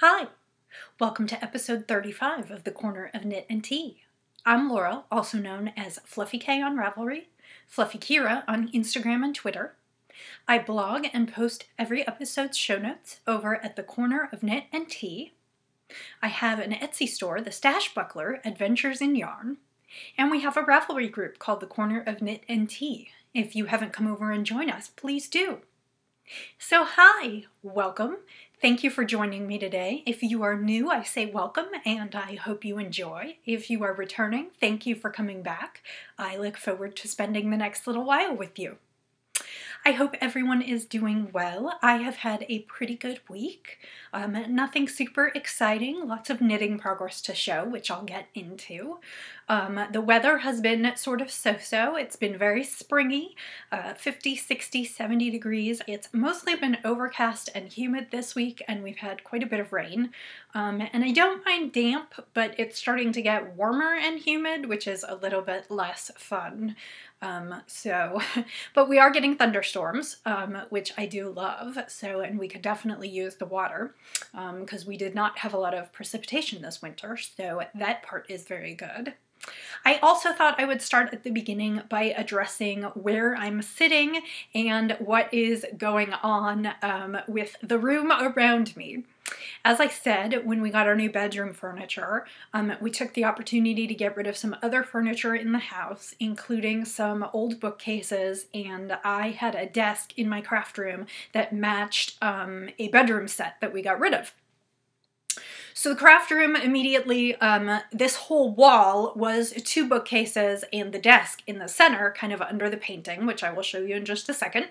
Hi, welcome to episode 35 of the Corner of Knit and Tea. I'm Laura, also known as Fluffy K on Ravelry, Fluffy Kira on Instagram and Twitter. I blog and post every episode's show notes over at the Corner of Knit and Tea. I have an Etsy store, The Stash Buckler, Adventures in Yarn, and we have a Ravelry group called the Corner of Knit and Tea. If you haven't come over and joined us, please do. So hi, welcome. Thank you for joining me today. If you are new, I say welcome and I hope you enjoy. If you are returning, thank you for coming back. I look forward to spending the next little while with you. I hope everyone is doing well. I have had a pretty good week. Nothing super exciting, lots of knitting progress to show, which I'll get into. The weather has been sort of so-so. It's been very springy, 50, 60, 70 degrees. It's mostly been overcast and humid this week, and we've had quite a bit of rain. And I don't mind damp, but it's starting to get warmer and humid, which is a little bit less fun. But we are getting thunderstorms, which I do love, and we could definitely use the water, because we did not have a lot of precipitation this winter, so that part is very good. I also thought I would start at the beginning by addressing where I'm sitting and what is going on with the room around me. As I said, when we got our new bedroom furniture, we took the opportunity to get rid of some other furniture in the house, including some old bookcases, and I had a desk in my craft room that matched a bedroom set that we got rid of. So the craft room immediately, this whole wall was 2 bookcases and the desk in the center, kind of under the painting, which I will show you in just a second.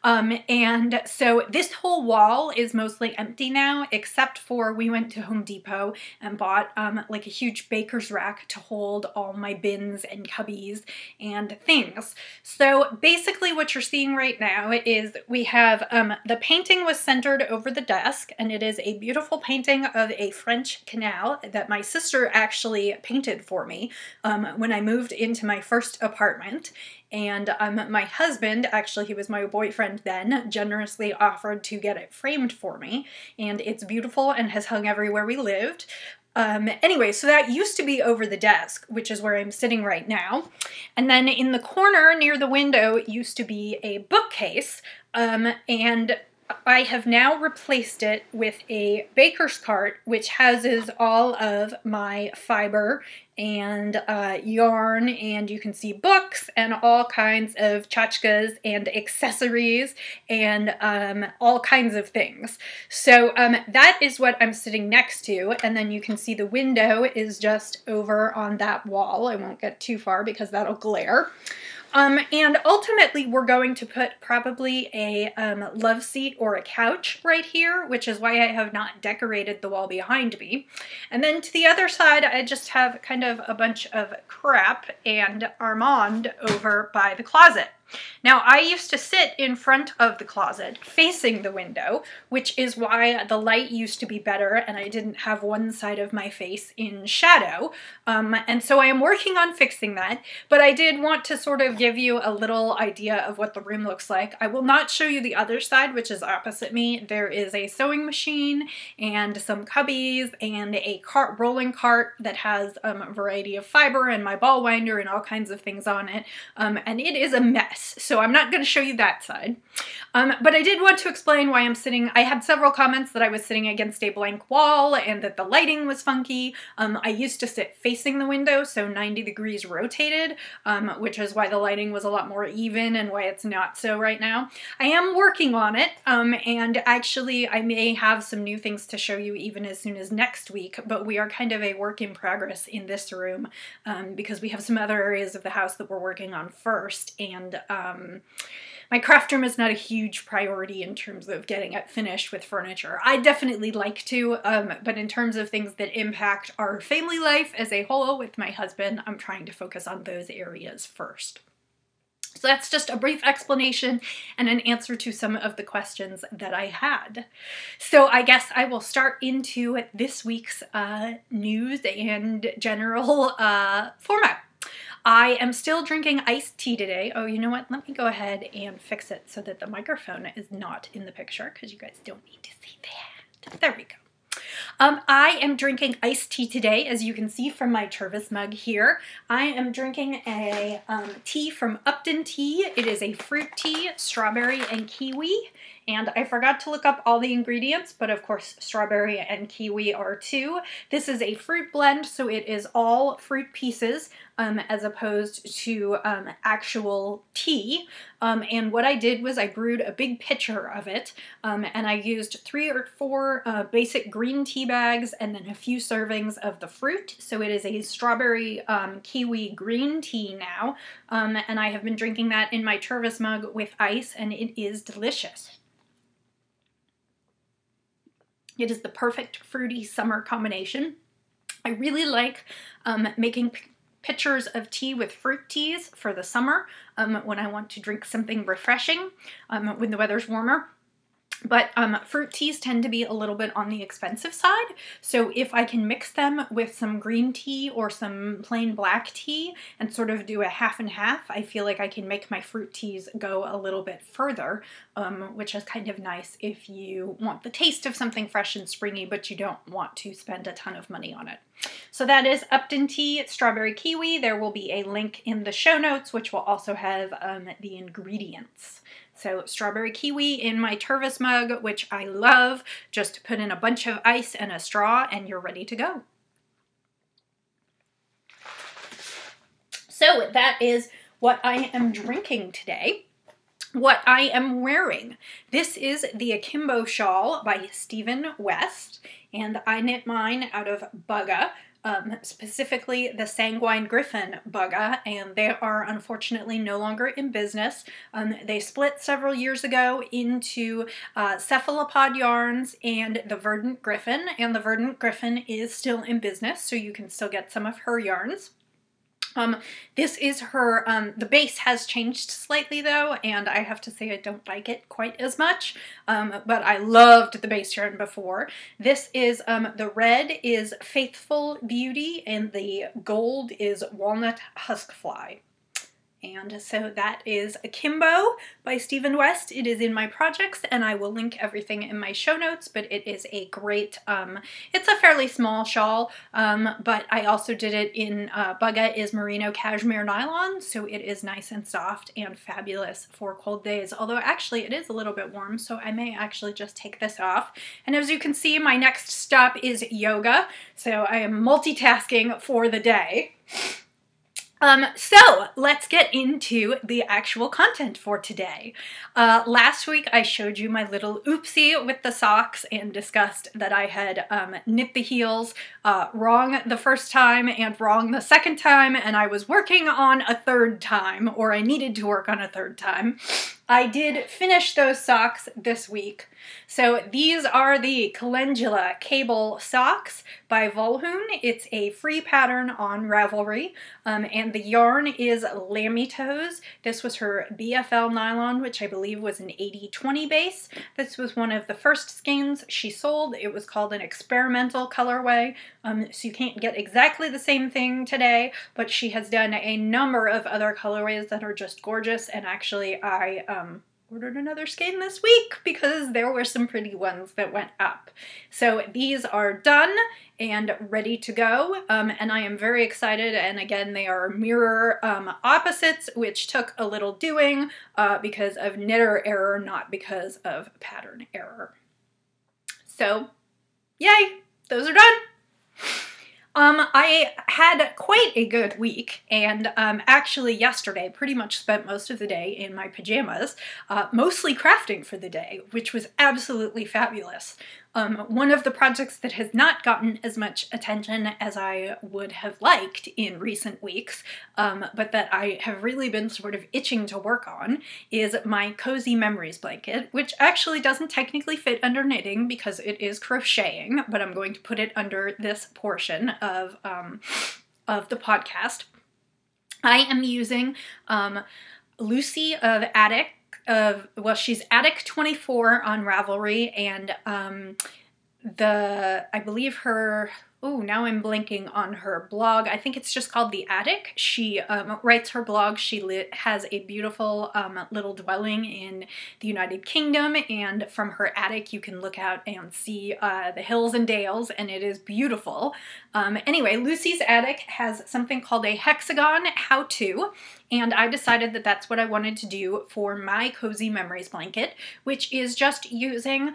And so this whole wall is mostly empty now, except for we went to Home Depot and bought like a huge baker's rack to hold all my bins and cubbies and things. So basically what you're seeing right now is we have the painting was centered over the desk, and it is a beautiful painting of a French canal that my sister actually painted for me when I moved into my first apartment. And my husband, actually he was my boyfriend then, generously offered to get it framed for me, and it's beautiful and has hung everywhere we lived. Anyway, so that used to be over the desk, which is where I'm sitting right now. And then in the corner near the window used to be a bookcase, and I have now replaced it with a baker's cart, which houses all of my fiber and yarn, and you can see books and all kinds of tchotchkes and accessories and all kinds of things. So that is what I'm sitting next to, and then you can see the window is just over on that wall. I won't get too far because that'll glare. And ultimately we're going to put probably a love seat or a couch right here, which is why I have not decorated the wall behind me. And then to the other side, I just have kind of a bunch of crap and Armand over by the closet. Now, I used to sit in front of the closet facing the window, which is why the light used to be better and I didn't have one side of my face in shadow. And so I am working on fixing that, but I did want to sort of give you a little idea of what the room looks like. I will not show you the other side, which is opposite me. There is a sewing machine and some cubbies and a rolling cart that has a variety of fiber and my ball winder and all kinds of things on it. And it is a mess. So I'm not going to show you that side. But I did want to explain why I'm sitting. I had several comments that I was sitting against a blank wall and that the lighting was funky. I used to sit facing the window, so 90 degrees rotated, which is why the lighting was a lot more even and why it's not so right now. I am working on it, and actually I may have some new things to show you even as soon as next week, but we are kind of a work in progress in this room because we have some other areas of the house that we're working on first, and my craft room is not a huge priority in terms of getting it finished with furniture. I definitely like to, but in terms of things that impact our family life as a whole with my husband, I'm trying to focus on those areas first. So that's just a brief explanation and an answer to some of the questions that I had. So I guess I will start into this week's news and general format. I am still drinking iced tea today. Oh, you know what? Let me go ahead and fix it so that the microphone is not in the picture because you guys don't need to see that. There we go. I am drinking iced tea today, as you can see from my service mug here. I am drinking a tea from Upton Tea. It is a fruit tea, strawberry and kiwi. And I forgot to look up all the ingredients, but of course strawberry and kiwi are too. This is a fruit blend, so it is all fruit pieces as opposed to actual tea. And what I did was I brewed a big pitcher of it, and I used 3 or 4 basic green tea bags and then a few servings of the fruit. So it is a strawberry kiwi green tea now, and I have been drinking that in my service mug with ice, and it is delicious. It is the perfect fruity summer combination. I really like making pitchers of tea with fruit teas for the summer when I want to drink something refreshing when the weather's warmer. But fruit teas tend to be a little bit on the expensive side, so if I can mix them with some green tea or some plain black tea and sort of do a half and half, I feel like I can make my fruit teas go a little bit further, which is kind of nice if you want the taste of something fresh and springy, but you don't want to spend a ton of money on it. So that is Upton Tea Strawberry Kiwi. There will be a link in the show notes, which will also have the ingredients. So strawberry kiwi in my service mug, which I love. Just put in a bunch of ice and a straw and you're ready to go. So that is what I am drinking today. What I am wearing. This is the Akimbo Shawl by Stephen West, and I knit mine out of bugga. Specifically the Sanguine Griffin bugga, and they are unfortunately no longer in business. They split several years ago into Cephalopod Yarns and the Verdant Griffin, and the Verdant Griffin is still in business, so you can still get some of her yarns. This is her, the base has changed slightly though, and I have to say I don't like it quite as much, but I loved the base yarn before. This is, the red is Faithful Beauty, and the gold is Walnut Huskfly. And so that is Akimbo by Stephen West. It is in my projects, and I will link everything in my show notes, but it is a great, it's a fairly small shawl, but I also did it in, bugga is merino cashmere nylon, so it is nice and soft and fabulous for cold days, although actually it is a little bit warm, so I may actually just take this off. And as you can see, my next stop is yoga, so I am multitasking for the day. So let's get into the actual content for today. Last week I showed you my little oopsie with the socks and discussed that I had knit the heels wrong the first time and wrong the second time, and I was working on a third time, or I needed to work on a third time. I did finish those socks this week. So these are the Calendula Cable Socks by Volhoon. It's a free pattern on Ravelry, and the yarn is Lammy Toes. This was her BFL nylon, which I believe was an 80/20 base. This was one of the first skeins she sold. It was called an experimental colorway, so you can't get exactly the same thing today, but she has done a number of other colorways that are just gorgeous, and actually I ordered another skein this week because there were some pretty ones that went up. So these are done and ready to go, and I am very excited, and again they are mirror opposites, which took a little doing because of knitter error, not because of pattern error. So yay, those are done. I had quite a good week, and actually yesterday pretty much spent most of the day in my pajamas, mostly crafting for the day, which was absolutely fabulous. One of the projects that has not gotten as much attention as I would have liked in recent weeks, but that I have really been sort of itching to work on, is my Cozy Memories blanket, which actually doesn't technically fit under knitting because it is crocheting, but I'm going to put it under this portion of the podcast. I am using Lucy of Attic, well, she's Attic 24 on Ravelry, and I believe her Oh, now I'm blanking on her blog. I think it's just called The Attic. She writes her blog. She has a beautiful little dwelling in the United Kingdom, and from her attic you can look out and see the hills and dales, and it is beautiful. Anyway, Lucy's Attic has something called a hexagon how-to, and I decided that that's what I wanted to do for my Cozy Memories blanket, which is just using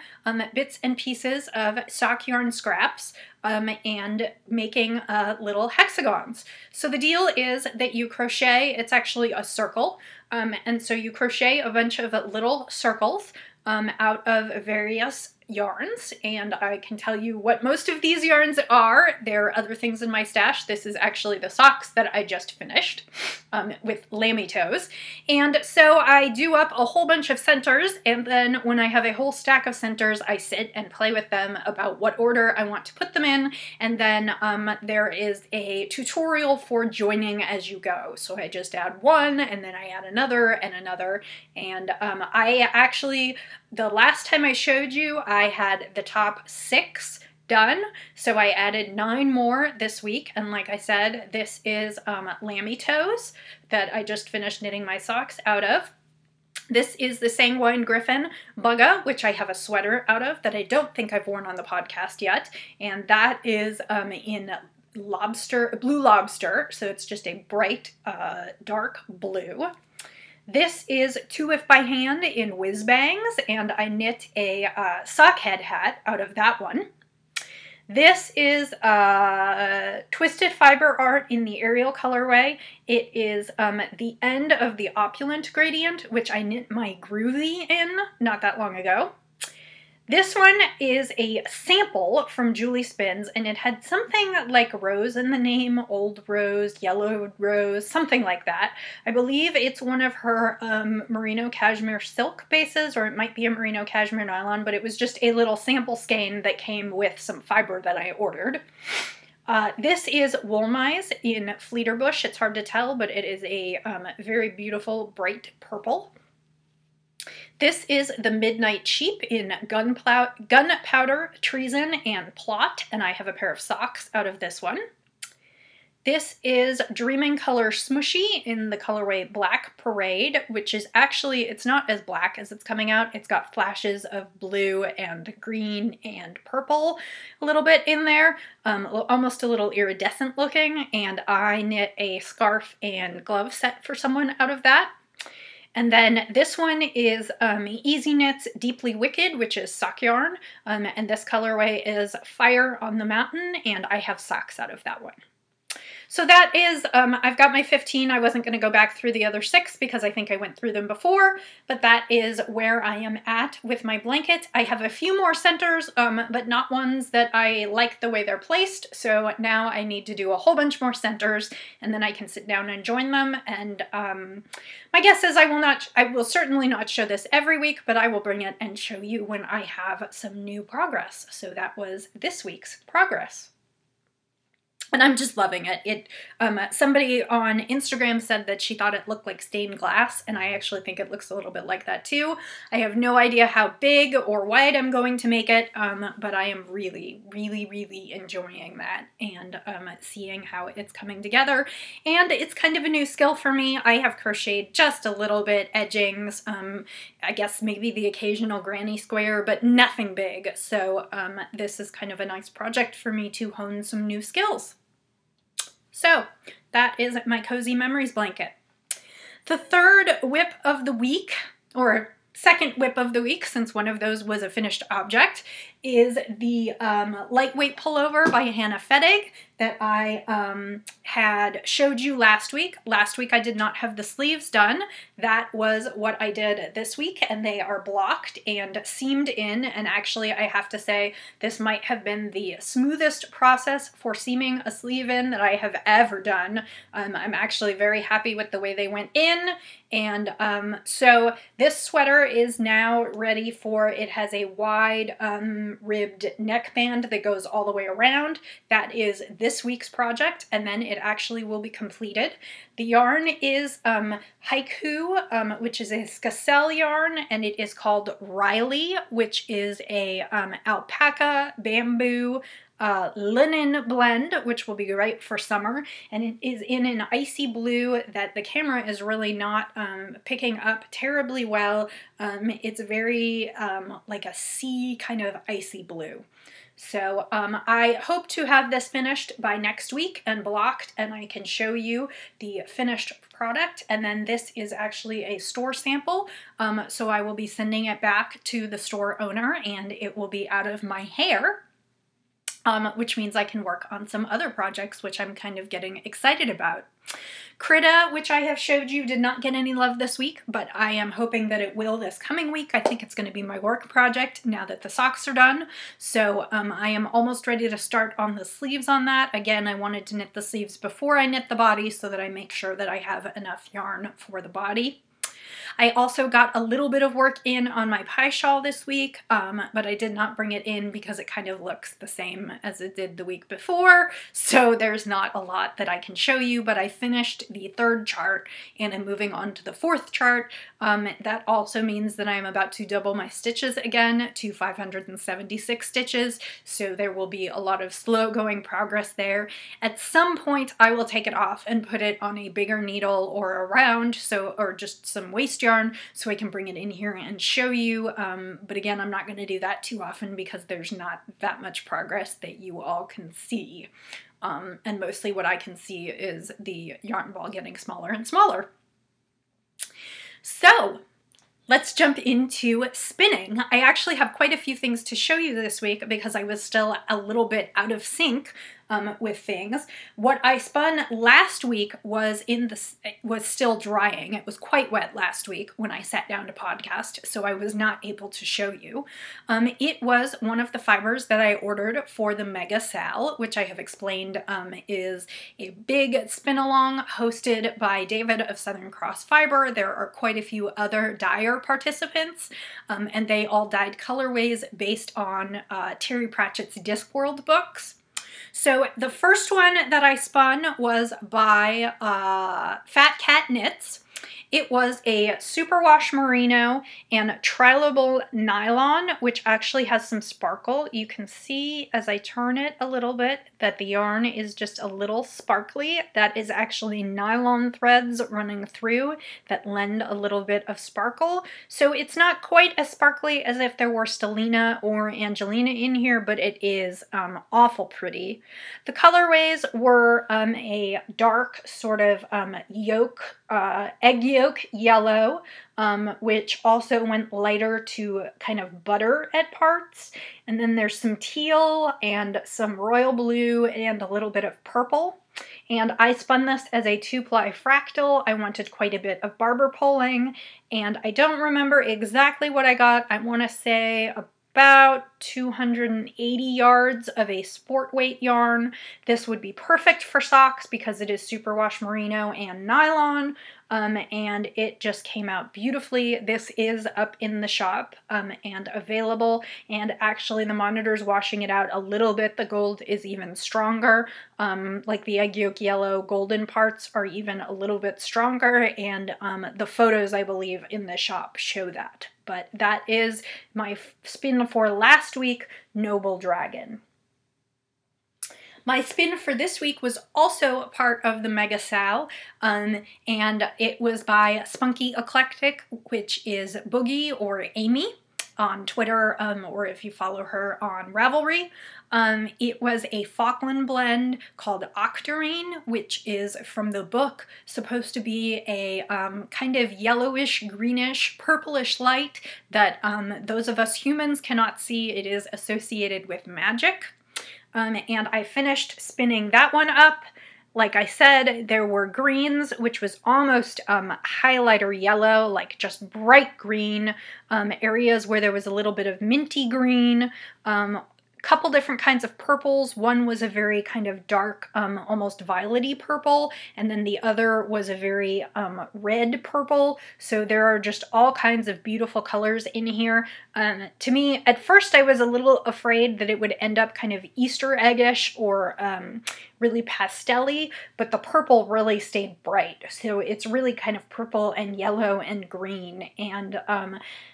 bits and pieces of sock yarn scraps and making little hexagons. So the deal is that you crochet, it's actually a circle, and so you crochet a bunch of little circles out of various yarns, and I can tell you what most of these yarns are. There are other things in my stash. This is actually the socks that I just finished with lammy toes. And so I do up a whole bunch of centers, and then when I have a whole stack of centers, I sit and play with them about what order I want to put them in, and then there is a tutorial for joining as you go. So I just add one, and then I add another and another, and I actually, the last time I showed you, I had the top 6 done, so I added 9 more this week, and like I said, this is lammy toes that I just finished knitting my socks out of. This is the Sanguine Griffin Bugga, which I have a sweater out of that I don't think I've worn on the podcast yet, and that is in blue lobster, so it's just a bright dark blue. This is 2 If by Hand in Whiz Bangs, and I knit a sock head hat out of that one. This is Twisted Fiber Art in the Ariel colorway. It is the end of the Opulent gradient, which I knit my Groovy in not that long ago. This one is a sample from Julie Spins, and it had something like rose in the name, old rose, yellow rose, something like that. I believe it's one of her merino cashmere silk bases, or it might be a merino cashmere nylon, but it was just a little sample skein that came with some fiber that I ordered. This is Woolmize in Fleeterbush. It's hard to tell, but it is a very beautiful bright purple. This is the Midnight Sheep in Gunpowder, Treason, and Plot, and I have a pair of socks out of this one. This is Dreaming Color Smushy in the colorway Black Parade, which is actually, it's not as black as it's coming out. It's got flashes of blue and green and purple a little bit in there, almost a little iridescent looking, and I knit a scarf and glove set for someone out of that. And then this one is Easy Knits Deeply Wicked, which is sock yarn, and this colorway is Fire on the Mountain, and I have socks out of that one. So that is, I've got my 15. I wasn't going to go back through the other 6 because I think I went through them before, but that is where I am at with my blanket. I have a few more centers, but not ones that I like the way they're placed, so now I need to do a whole bunch more centers, and then I can sit down and join them, and my guess is I will certainly not show this every week, but I will bring it and show you when I have some new progress. So that was this week's progress. And I'm just loving it. Somebody on Instagram said that she thought it looked like stained glass, and I actually think it looks a little bit like that too. I have no idea how big or wide I'm going to make it, but I am really, really, really enjoying that and seeing how it's coming together. And it's kind of a new skill for me. I have crocheted just a little bit, edgings, I guess maybe the occasional granny square, but nothing big. So this is kind of a nice project for me to hone some new skills. So that is my Cozy Memories blanket. The third whip of the week, or second whip of the week, since one of those was a finished object, is the Lightweight Pullover by Hannah Fettig that I had showed you last week. Last week I did not have the sleeves done. That was what I did this week, and they are blocked and seamed in, and actually I have to say this might have been the smoothest process for seaming a sleeve in that I have ever done. I'm actually very happy with the way they went in, and so this sweater is now ready for, it has a wide ribbed neckband that goes all the way around. That is this week's project, and then it actually will be completed. The yarn is Haiku, which is a Skacel yarn, and it is called Riley, which is a alpaca bamboo linen blend, which will be great for summer, and it is in an icy blue that the camera is really not picking up terribly well. It's very like a sea kind of icy blue. So I hope to have this finished by next week and blocked, and I can show you the finished product. And then this is actually a store sample, so I will be sending it back to the store owner, and it will be out of my hair. Which means I can work on some other projects, which I'm kind of getting excited about. Krita, which I have showed you, did not get any love this week, but I am hoping that it will this coming week. I think it's going to be my work project now that the socks are done. So I am almost ready to start on the sleeves on that. Again, I wanted to knit the sleeves before I knit the body so that I make sure that I have enough yarn for the body. I also got a little bit of work in on my pie shawl this week, but I did not bring it in because it kind of looks the same as it did the week before, so there's not a lot that I can show you, but I finished the 3rd chart and I'm moving on to the 4th chart. That also means that I'm about to double my stitches again to 576 stitches, so there will be a lot of slow going progress there. At some point I will take it off and put it on a bigger needle or a round, or just some waste yarn, so I can bring it in here and show you, but again, I'm not going to do that too often because there's not that much progress that you all can see, and mostly what I can see is the yarn ball getting smaller and smaller. So let's jump into spinning. I actually have quite a few things to show you this week because I was still a little bit out of sync with things. What I spun last week was still drying. It was quite wet last week when I sat down to podcast, so I was not able to show you. It was one of the fibers that I ordered for the Mega Sal, which I have explained is a big spin-along hosted by David of Southern Cross Fiber. There are quite a few other dyer participants, and they all dyed colorways based on Terry Pratchett's Discworld books. So the first one that I spun was by Fat Cat Knits. It was a superwash merino and trilobal nylon, which actually has some sparkle. You can see as I turn it a little bit that the yarn is just a little sparkly. That is actually nylon threads running through that lend a little bit of sparkle. So it's not quite as sparkly as if there were Stellina or Angelina in here, but it is awful pretty. The colorways were a dark sort of egg yolk yellow, which also went lighter to kind of butter at parts. And then there's some teal and some royal blue and a little bit of purple. And I spun this as a 2-ply fractal. I wanted quite a bit of barber pulling, and I don't remember exactly what I got. I want to say about 280 yards of a sport weight yarn. This would be perfect for socks because it is superwash merino and nylon, and it just came out beautifully. This is up in the shop and available, and actually the monitor's washing it out a little bit. The gold is even stronger, like the egg yolk yellow golden parts are even a little bit stronger, and the photos I believe in the shop show that. But that is my spin for last week, Noble Dragon. My spin for this week was also part of the Mega Sal, and it was by Spunky Eclectic, which is Boogie or Amy on Twitter, or if you follow her on Ravelry. It was a Falkland blend called Octarine, which is from the book supposed to be a kind of yellowish, greenish, purplish light that those of us humans cannot see. It is associated with magic. And I finished spinning that one up. Like I said, there were greens, which was almost highlighter yellow, like just bright green, areas where there was a little bit of minty green, couple different kinds of purples. One was a very kind of dark, almost violet-y purple, and then the other was a very red purple. So there are just all kinds of beautiful colors in here. To me, at first I was a little afraid that it would end up kind of Easter eggish or really pastel-y, but the purple really stayed bright. So it's really kind of purple and yellow and green, and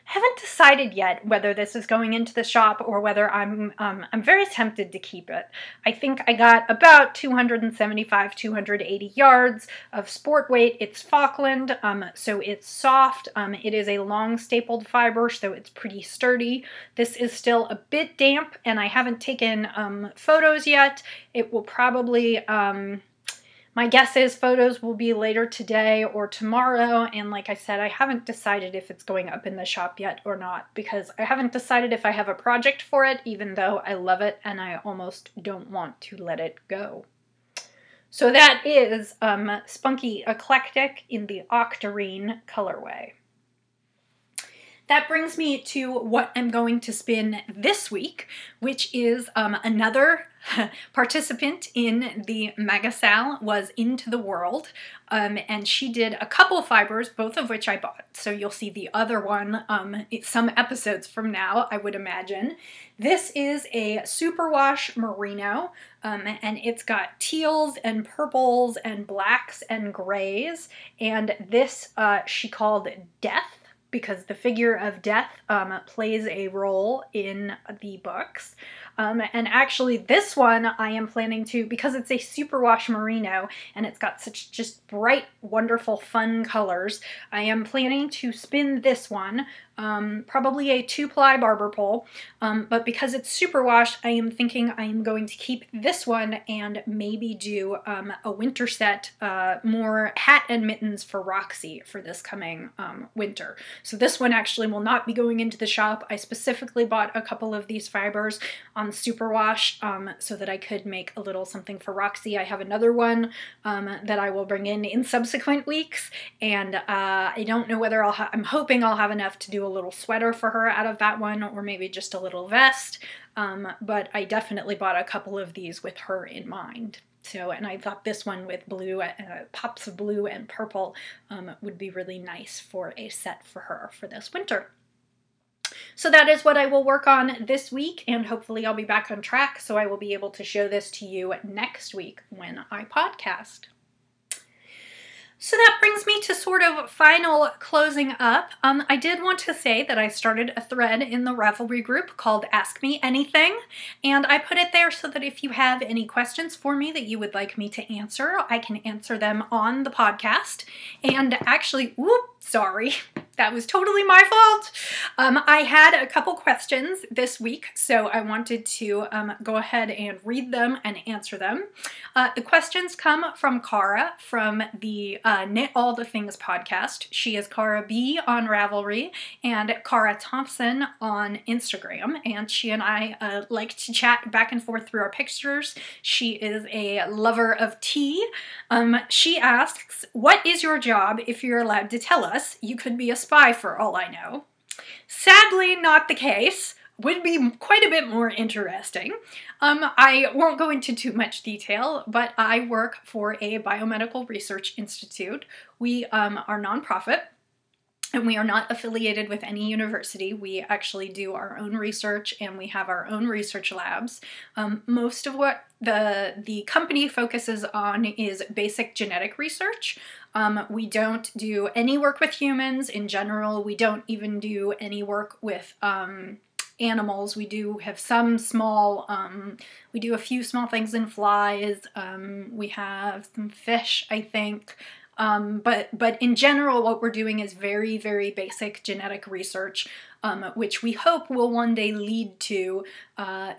haven't decided yet whether this is going into the shop or whether I'm very tempted to keep it. I think I got about 275, 280 yards of sport weight. It's Falkland, so it's soft. It is a long stapled fiber, so it's pretty sturdy. This is still a bit damp, and I haven't taken photos yet. It will probably, my guess is photos will be later today or tomorrow, and like I said, I haven't decided if it's going up in the shop yet or not, because I haven't decided if I have a project for it, even though I love it and I almost don't want to let it go. So that is Spunky Eclectic in the Octarine colorway. That brings me to what I'm going to spin this week, which is another participant in the Magasal was Into the World, and she did a couple fibers, both of which I bought. So you'll see the other one some episodes from now, I would imagine. This is a superwash merino, and it's got teals and purples and blacks and grays, and this she called Death, because the figure of death plays a role in the books. And actually this one I am planning to, because it's a superwash merino and it's got such just bright, wonderful, fun colors, I am planning to spin this one, probably a 2-ply barber pole, but because it's superwash, I am thinking I am going to keep this one and maybe do a winter set, more hat and mittens for Roxy for this coming winter. So this one actually will not be going into the shop. I specifically bought a couple of these fibers on superwash so that I could make a little something for Roxy. I have another one that I will bring in subsequent weeks, and I don't know whether I'm hoping I'll have enough to do a little sweater for her out of that one, or maybe just a little vest, but I definitely bought a couple of these with her in mind. So, and I thought this one with blue, pops of blue and purple would be really nice for a set for her for this winter. So that is what I will work on this week, and hopefully I'll be back on track so I will be able to show this to you next week when I podcast. So that brings me to sort of final closing up. I did want to say that I started a thread in the Ravelry group called Ask Me Anything, and I put it there so that if you have any questions for me that you would like me to answer, I can answer them on the podcast. And actually, sorry, that was totally my fault. I had a couple questions this week, so I wanted to go ahead and read them and answer them. The questions come from Cara from the Knit All the Things podcast. She is Cara B on Ravelry and Cara Thompson on Instagram, and she and I like to chat back and forth through our pictures. She is a lover of tea. She asks, what is your job if you're allowed to tell us? You could be a spy for all I know. Sadly, not the case. Would be quite a bit more interesting. I won't go into too much detail, but I work for a biomedical research institute. We are nonprofit, and we are not affiliated with any university. We actually do our own research, and we have our own research labs. Most of what the company focuses on is basic genetic research. We don't do any work with humans in general. We don't even do any work with animals. We do have some small, we do a few small things in flies. We have some fish, I think. But in general, what we're doing is very, very basic genetic research, which we hope will one day lead to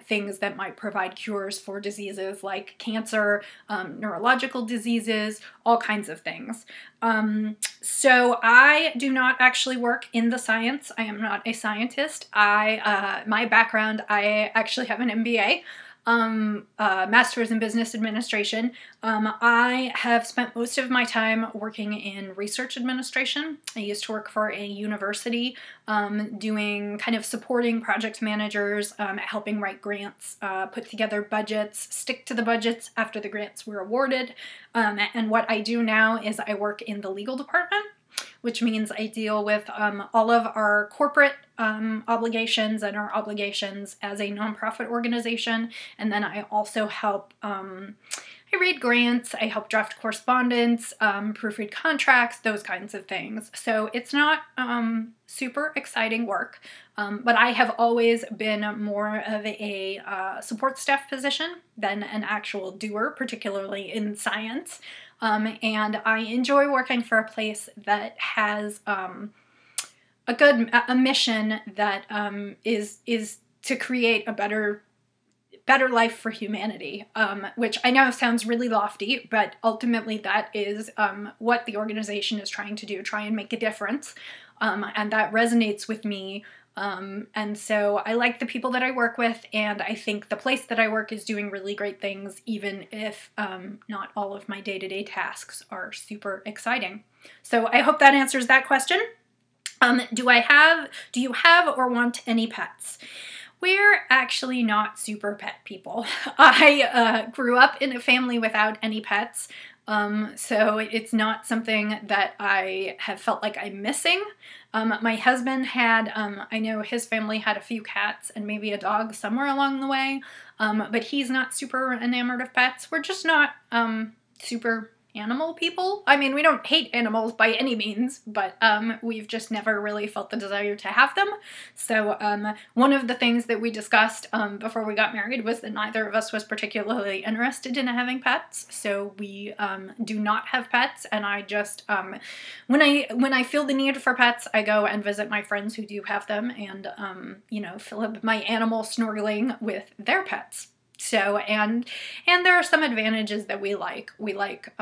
things that might provide cures for diseases like cancer, neurological diseases, all kinds of things. So I do not actually work in the science. I am not a scientist. My background, I actually have an MBA. Master's in Business Administration. I have spent most of my time working in research administration. I used to work for a university, doing kind of supporting project managers, helping write grants, put together budgets, stick to the budgets after the grants were awarded. And what I do now is I work in the legal department, which means I deal with all of our corporate obligations and our obligations as a nonprofit organization. And then I also help, I I read grants, I help draft correspondence, proofread contracts, those kinds of things. So it's not super exciting work, but I have always been more of a support staff position than an actual doer, particularly in science. And I enjoy working for a place that has a mission that is to create a better life for humanity, which I know sounds really lofty, but ultimately that is what the organization is trying to do, try and make a difference, and that resonates with me. And so I like the people that I work with, and I think the place that I work is doing really great things, even if not all of my day-to-day tasks are super exciting. So I hope that answers that question. Do you have or want any pets? We're actually not super pet people. I grew up in a family without any pets, so it's not something that I have felt like I'm missing. My husband had, I know his family had a few cats and maybe a dog somewhere along the way, but he's not super enamored of pets. We're just not super animal people. I mean, we don't hate animals by any means, but we've just never really felt the desire to have them. So one of the things that we discussed before we got married was that neither of us was particularly interested in having pets. So we do not have pets, and I just when I feel the need for pets, I go and visit my friends who do have them, and fill up my animal snorkeling with their pets. So, and there are some advantages that we like. We like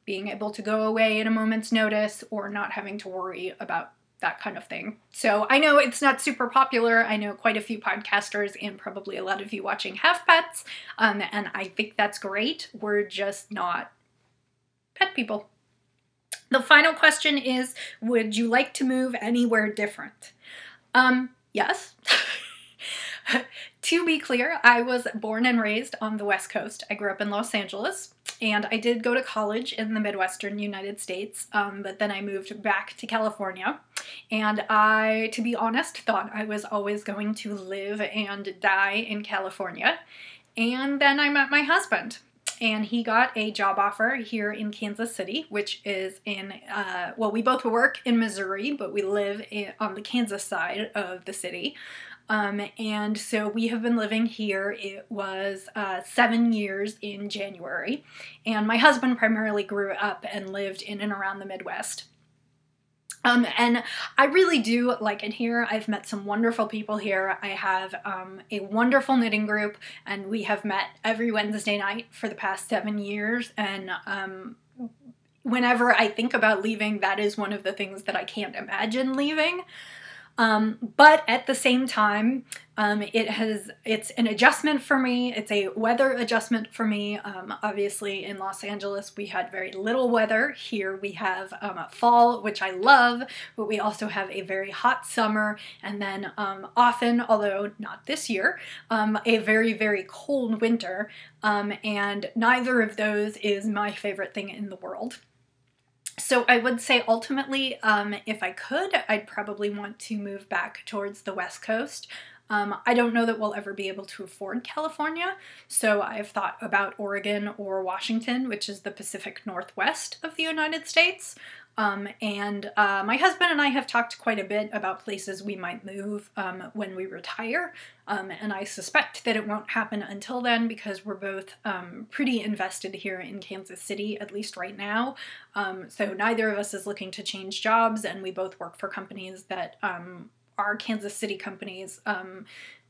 being able to go away at a moment's notice or not having to worry about that kind of thing. So I know it's not super popular. I know quite a few podcasters and probably a lot of you watching have pets, and I think that's great. We're just not pet people. The final question is, would you like to move anywhere different? Yes. To be clear, I was born and raised on the West Coast. I grew up in Los Angeles, and I did go to college in the Midwestern United States, but then I moved back to California, and I, to be honest, thought I was always going to live and die in California. And then I met my husband, and he got a job offer here in Kansas City, which is in, we both work in Missouri, but we live on the Kansas side of the city. And so we have been living here. It was 7 years in January, and my husband primarily grew up and lived in and around the Midwest. And I really do like it here. I've met some wonderful people here. I have a wonderful knitting group, and we have met every Wednesday night for the past 7 years, and whenever I think about leaving, that is one of the things that I can't imagine leaving. But at the same time, it's an adjustment for me. It's a weather adjustment for me. Obviously in Los Angeles, we had very little weather. Here we have fall, which I love, but we also have a very hot summer, and then often, although not this year, a very, very cold winter. And neither of those is my favorite thing in the world. So I would say ultimately, if I could, I'd probably want to move back towards the West Coast. I don't know that we'll ever be able to afford California, so I've thought about Oregon or Washington, which is the Pacific Northwest of the United States. And my husband and I have talked quite a bit about places we might move when we retire, and I suspect that it won't happen until then because we're both pretty invested here in Kansas City, at least right now. So neither of us is looking to change jobs, and we both work for companies that are Kansas City companies.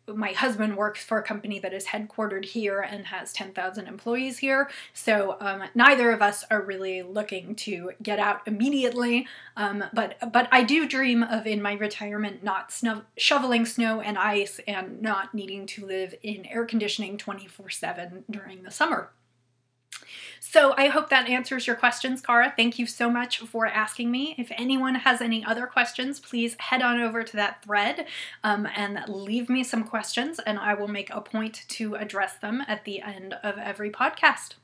My husband works for a company that is headquartered here and has 10,000 employees here, so neither of us are really looking to get out immediately, but I do dream of, in my retirement, not shoveling snow and ice and not needing to live in air conditioning 24/7 during the summer. So I hope that answers your questions, Cara. Thank you so much for asking me. If anyone has any other questions, please head on over to that thread and leave me some questions, and I will make a point to address them at the end of every podcast.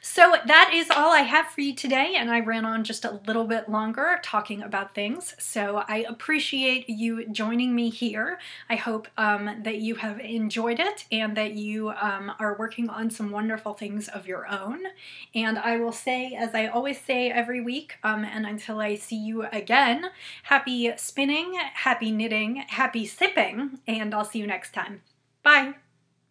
So that is all I have for you today, and I ran on just a little bit longer talking about things. So I appreciate you joining me here. I hope that you have enjoyed it and that you are working on some wonderful things of your own. And I will say, as I always say every week, and until I see you again, happy spinning, happy knitting, happy sipping, and I'll see you next time. Bye!